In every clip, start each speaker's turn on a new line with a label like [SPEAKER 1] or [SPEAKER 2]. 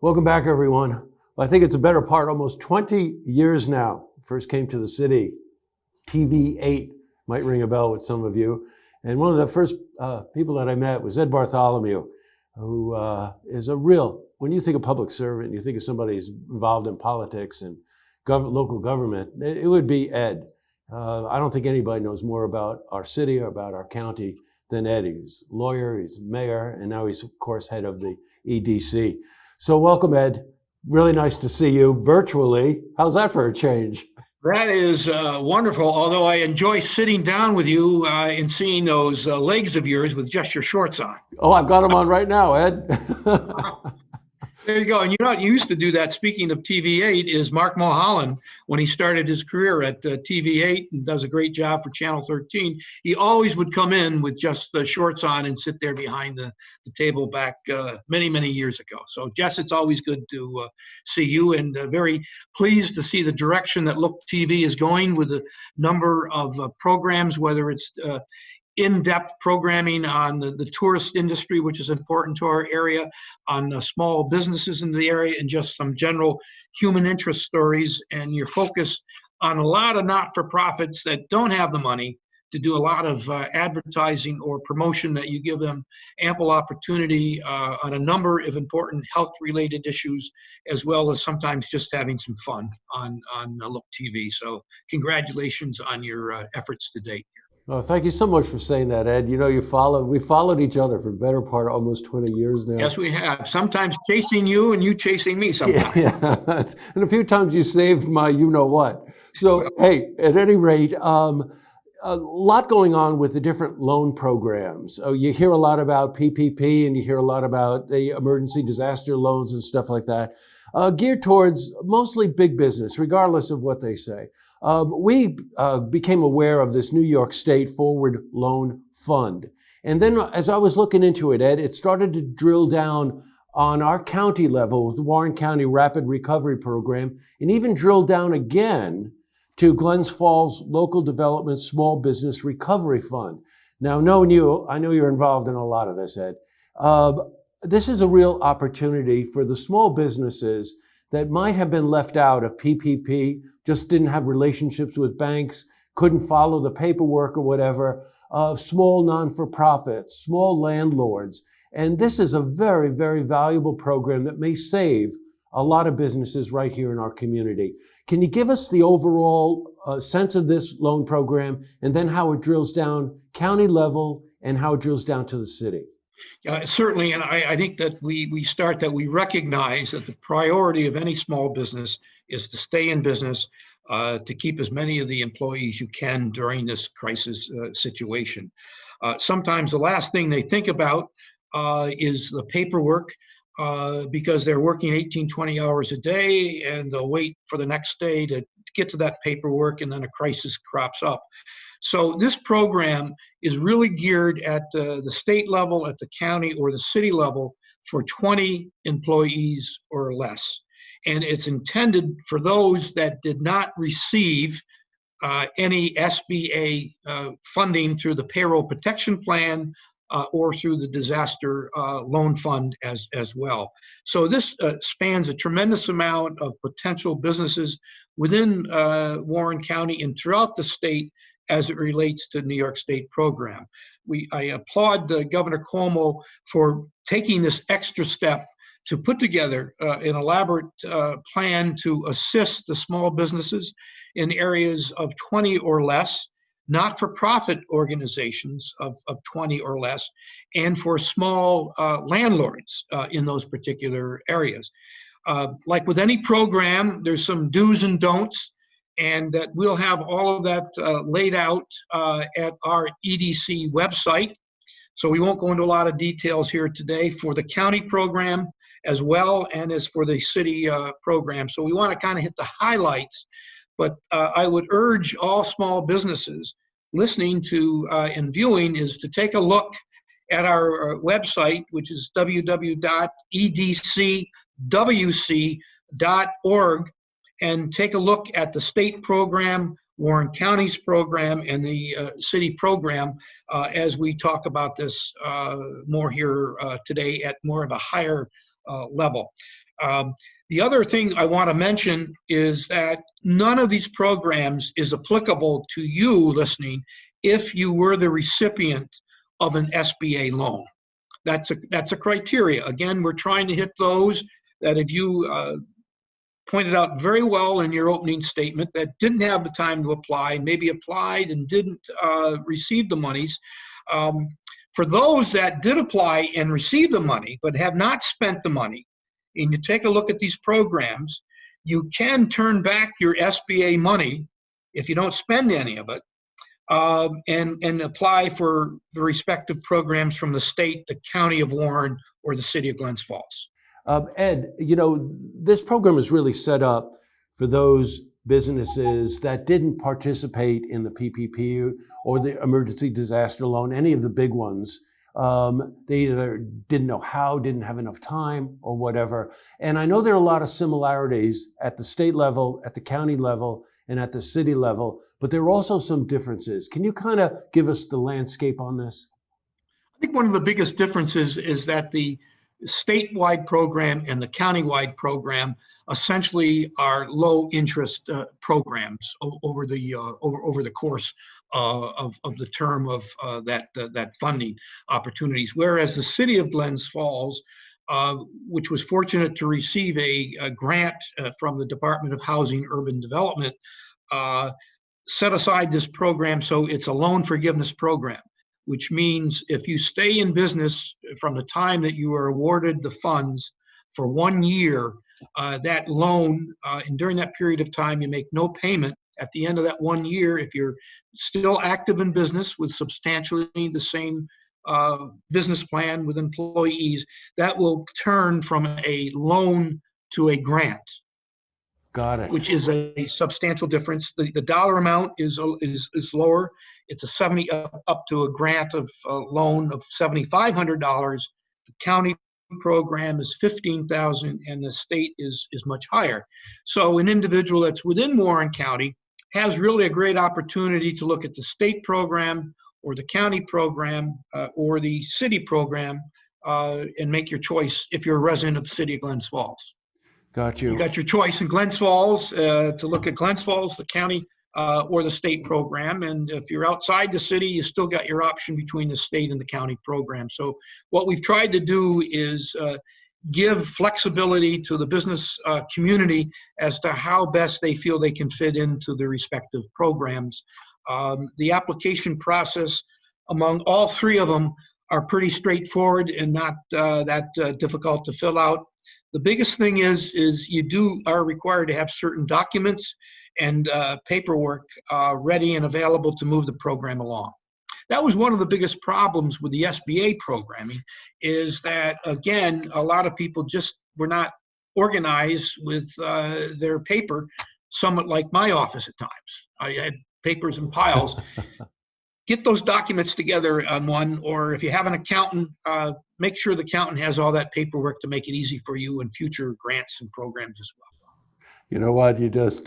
[SPEAKER 1] Welcome back, everyone. Well, I think it's a better part, almost 20 years now. First came to the city. TV8 might ring a bell with some of you. And one of the first people that I met was Ed Bartholomew, who is a real, when you think of public servant, you think of somebody who's involved in politics and local government, it would be Ed. I don't think anybody knows more about our city or about our county than Ed. He's a lawyer, he's mayor, and now he's, of course, head of the EDC. So welcome, Ed. Really nice to see you virtually. How's that for a change?
[SPEAKER 2] That is wonderful, although I enjoy sitting down with you and seeing those legs of yours with just your shorts on.
[SPEAKER 1] Oh, I've got them on right now, Ed.
[SPEAKER 2] There you go. And you know what you used to do that, speaking of TV8, is Mark Mulholland, when he started his career at TV8 and does a great job for Channel 13, he always would come in with just the shorts on and sit there behind the table back many, many years ago. So, Jess, it's always good to see you, and very pleased to see the direction that Look TV is going with a number of programs, whether it's in-depth programming on the tourist industry, which is important to our area, on small businesses in the area, and just some general human interest stories, and your focus on a lot of not-for-profits that don't have the money to do a lot of advertising or promotion, that you give them ample opportunity on a number of important health-related issues, as well as sometimes just having some fun on Look TV. So congratulations on your efforts to date.
[SPEAKER 1] Oh, thank you so much for saying that, Ed. You know, we followed each other for the better part of almost 20 years now.
[SPEAKER 2] Yes, we have. Sometimes chasing you and you chasing me sometimes.
[SPEAKER 1] Yeah. And a few times you saved my you-know-what. So, hey, at any rate, a lot going on with the different loan programs. You hear a lot about PPP, and you hear a lot about the emergency disaster loans and stuff like that, geared towards mostly big business, regardless of what they say. We became aware of this New York State Forward Loan Fund. And then as I was looking into it, Ed, it started to drill down on our county level, the Warren County Rapid Recovery Program, and even drill down again to Glens Falls Local Development Small Business Recovery Fund. Now, knowing you, I know you're involved in a lot of this, Ed. This is a real opportunity for the small businesses that might have been left out of PPP, just didn't have relationships with banks, couldn't follow the paperwork or whatever, small non-for-profits, small landlords. And this is a very, very valuable program that may save a lot of businesses right here in our community. Can you give us the overall sense of this loan program, and then how it drills down county level and how it drills down to the city?
[SPEAKER 2] Yeah, certainly, and I think that we recognize that the priority of any small business is to stay in business, to keep as many of the employees you can during this crisis situation. Sometimes the last thing they think about is the paperwork, because they're working 18, 20 hours a day, and they'll wait for the next day to get to that paperwork, and then a crisis crops up. So this program is really geared at the state level, at the county or the city level, for 20 employees or less. And it's intended for those that did not receive any SBA funding through the Payroll Protection Plan or through the Disaster Loan Fund as well. So this spans a tremendous amount of potential businesses within Warren County and throughout the state as it relates to New York State program. I applaud Governor Cuomo for taking this extra step to put together an elaborate plan to assist the small businesses in areas of 20 or less, not-for-profit organizations of 20 or less, and for small landlords in those particular areas. Like with any program, there's some do's and don'ts, and that we'll have all of that laid out at our EDC website. So we won't go into a lot of details here today for the county program as well, and as for the city program. So we want to kind of hit the highlights, but I would urge all small businesses listening to and viewing is to take a look at our website, which is www.edcwc.org, and take a look at the state program, Warren County's program, and the city program as we talk about this more here today at more of a higher level. The other thing I want to mention is that none of these programs is applicable to you listening if you were the recipient of an SBA loan. That's a criteria. Again, we're trying to hit those that if you pointed out very well in your opening statement that didn't have the time to apply, maybe applied and didn't receive the monies. For those that did apply and receive the money but have not spent the money, and you take a look at these programs, you can turn back your SBA money if you don't spend any of it, and apply for the respective programs from the state, the county of Warren, or the city of Glens Falls.
[SPEAKER 1] Ed, this program is really set up for those businesses that didn't participate in the PPP or the emergency disaster loan, any of the big ones. They either didn't know how, didn't have enough time, or whatever. And I know there are a lot of similarities at the state level, at the county level, and at the city level, but there are also some differences. Can you kind of give us the landscape on this?
[SPEAKER 2] I think one of the biggest differences is that the statewide program and the countywide program essentially are low interest programs over the course of the term of that funding opportunities. Whereas the city of Glens Falls, which was fortunate to receive a grant from the Department of Housing Urban Development, set aside this program, so it's a loan forgiveness program, which means if you stay in business from the time that you are awarded the funds for 1 year, that loan, and during that period of time, you make no payment. At the end of that 1 year, if you're still active in business with substantially the same business plan with employees, that will turn from a loan to a grant.
[SPEAKER 1] Got it.
[SPEAKER 2] Which is a substantial difference. The dollar amount is lower. It's up to a grant of a loan of $7,500. The county program is $15,000, and the state is much higher. So an individual that's within Warren County has really a great opportunity to look at the state program or the county program or the city program and make your choice if you're a resident of the city of Glens Falls.
[SPEAKER 1] Got you.
[SPEAKER 2] You got your choice in Glens Falls to look at Glens Falls, the county, or the state program. And if you're outside the city, you still got your option between the state and the county program. So what we've tried to do is give flexibility to the business community as to how best they feel they can fit into the respective programs. The application process among all three of them are pretty straightforward and not that difficult to fill out. The biggest thing is you are required to have certain documents and paperwork ready and available to move the program along. That was one of the biggest problems with the SBA programming, is that, again, a lot of people just were not organized with their paper, somewhat like my office at times. I had papers in piles. Get those documents together on one, or if you have an accountant, make sure the accountant has all that paperwork to make it easy for you in future grants and programs as well.
[SPEAKER 1] You know what? You just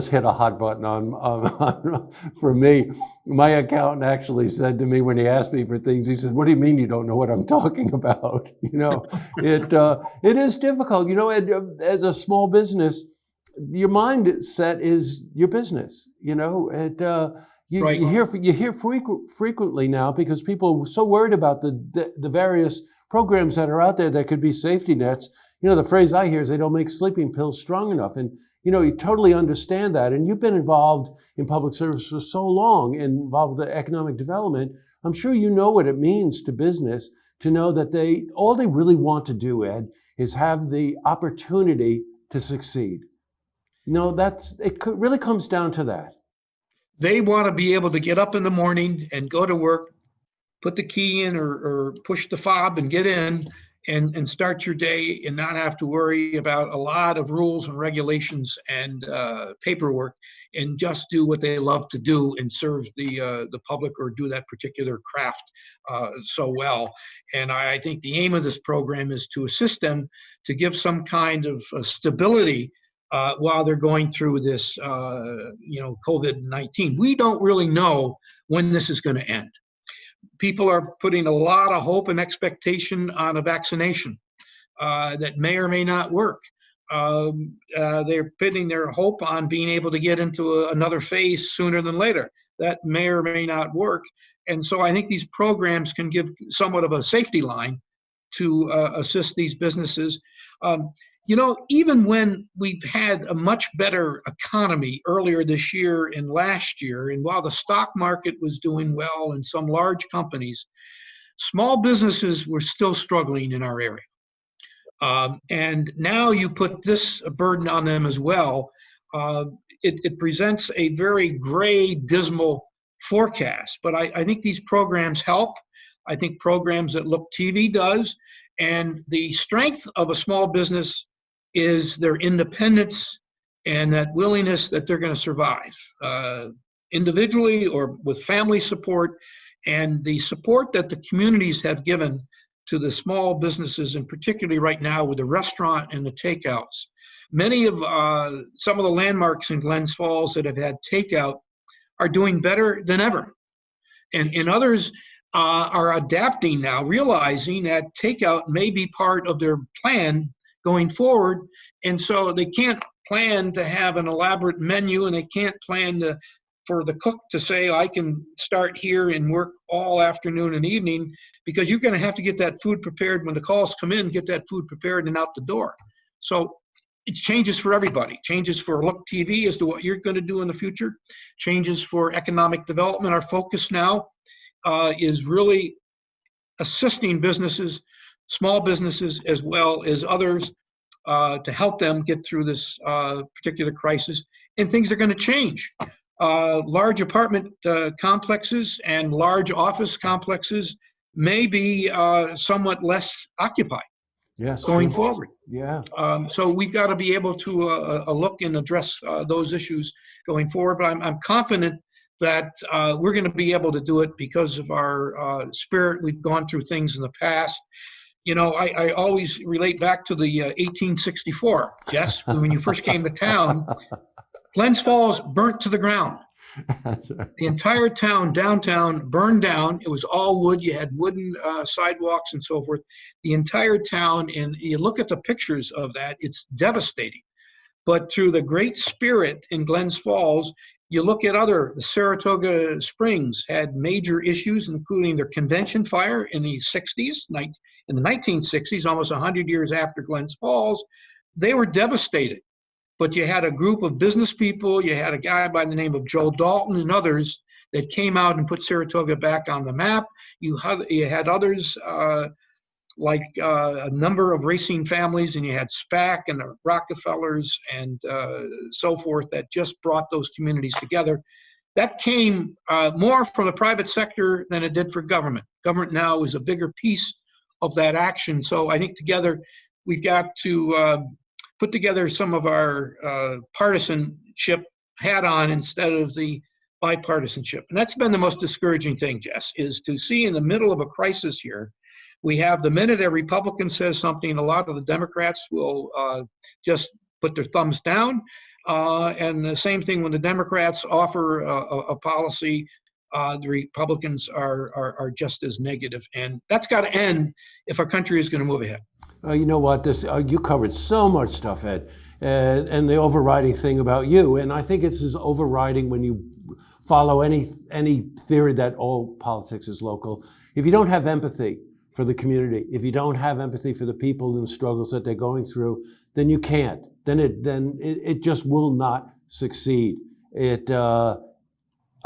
[SPEAKER 1] hit a hot button on for me. My accountant actually said to me when he asked me for things, he said, "What do you mean you don't know what I'm talking about?" It is difficult. As a small business, your mindset is your business.
[SPEAKER 2] Right.
[SPEAKER 1] You hear frequently now, because people are so worried about the various programs that are out there that could be safety nets. The phrase I hear is they don't make sleeping pills strong enough. And, you totally understand that. And you've been involved in public service for so long and involved with economic development. I'm sure you know what it means to business to know that all they really want to do, Ed, is have the opportunity to succeed. Really comes down to that.
[SPEAKER 2] They want to be able to get up in the morning and go to work, put the key in or push the fob and get in and start your day and not have to worry about a lot of rules and regulations and paperwork, and just do what they love to do and serve the public or do that particular craft so well. And I think the aim of this program is to assist them to give some kind of stability while they're going through this, COVID-19. We don't really know when this is going to end. People are putting a lot of hope and expectation on a vaccination. that may or may not work. They're putting their hope on being able to get into another phase sooner than later. That may or may not work. And so I think these programs can give somewhat of a safety line to assist these businesses. Even when we've had a much better economy earlier this year and last year, and while the stock market was doing well and some large companies, small businesses were still struggling in our area. And now you put this burden on them as well. It presents a very gray, dismal forecast. But I think these programs help. I think programs that Look TV does. And the strength of a small business is their independence and that willingness that they're going to survive individually or with family support, and the support that the communities have given to the small businesses, and particularly right now with the restaurant and the takeouts. Many of some of the landmarks in Glens Falls that have had takeout are doing better than ever. And others are adapting now, realizing that takeout may be part of their plan going forward. And so they can't plan to have an elaborate menu, and they can't plan for the cook to say, I can start here and work all afternoon and evening, because you're going to have to get that food prepared when the calls come in, get that food prepared and out the door. So it changes for everybody. Changes for Look TV as to what you're going to do in the future. Changes for economic development. Our focus now is really assisting businesses, small businesses as well as others, to help them get through this particular crisis. And things are going to change. Large apartment complexes and large office complexes may be somewhat less occupied going forward.
[SPEAKER 1] Yeah.
[SPEAKER 2] So we've got to be able to look and address those issues going forward. But I'm confident that we're going to be able to do it because of our spirit. We've gone through things in the past. I always relate back to the 1864, Jess, when you first came to town. Glens Falls burnt to the ground.
[SPEAKER 1] That's right.
[SPEAKER 2] The entire town, downtown, burned down. It was all wood. You had wooden sidewalks and so forth. The entire town, and you look at the pictures of that, it's devastating. But through the great spirit in Glens Falls, you look at the Saratoga Springs had major issues, including their convention fire in the 60s, in the 1960s, almost 100 years after Glens Falls. They were devastated. But you had a group of business people, you had a guy by the name of Joe Dalton and others that came out and put Saratoga back on the map. You had others like a number of racing families, and you had SPAC and the Rockefellers and so forth that just brought those communities together. That came more from the private sector than it did for government. Government now is a bigger piece of that action. So I think together we've got to put together some of our partisanship hat on instead of the bipartisanship. And that's been the most discouraging thing, Jess, is to see in the middle of a crisis here, we have the minute a Republican says something, a lot of the Democrats will just put their thumbs down. And the same thing when the Democrats offer a policy, the Republicans are just as negative. And that's got to end if our country is going to move ahead.
[SPEAKER 1] You know what? You covered so much stuff, Ed, and the overriding thing about you, and I think it's as overriding when you follow any theory that all politics is local. If you don't have empathy for the community, if you don't have empathy for the people and struggles that they're going through, then you can't. Then it just will not succeed. I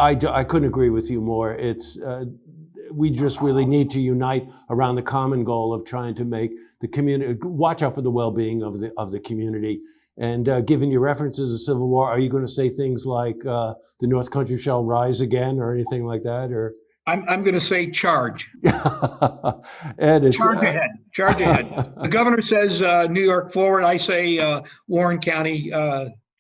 [SPEAKER 1] couldn't agree with you more. We just really need to unite around the common goal of trying to make the community, watch out for the well-being of the community. And given your references to Civil War, are you going to say things like the North Country shall rise again or anything like that? Or
[SPEAKER 2] I'm going to say charge.
[SPEAKER 1] Ed,
[SPEAKER 2] charge ahead. Charge ahead. The governor says New York forward. I say Warren County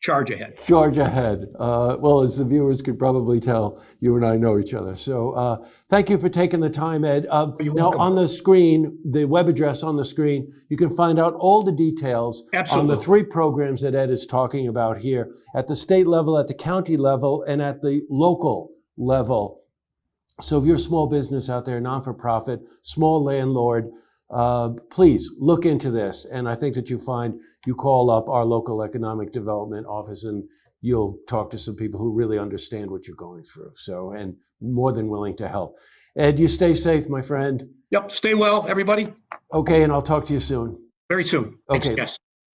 [SPEAKER 2] charge ahead.
[SPEAKER 1] Charge ahead. Well, as the viewers could probably tell, you and I know each other. So thank you for taking the time, Ed. Now on the screen, the web address on the screen, you can find out all the details on the 3 programs that Ed is talking about here at the state level, at the county level, and at the local level. So if you're a small business out there, non-for-profit, small landlord, please look into this. And I think that you call up our local economic development office and you'll talk to some people who really understand what you're going through. So, and more than willing to help. Ed, you stay safe, my friend.
[SPEAKER 2] Yep. Stay well, everybody.
[SPEAKER 1] Okay, and I'll talk to you soon.
[SPEAKER 2] Very soon. Thanks,
[SPEAKER 1] Okay.
[SPEAKER 2] Jess.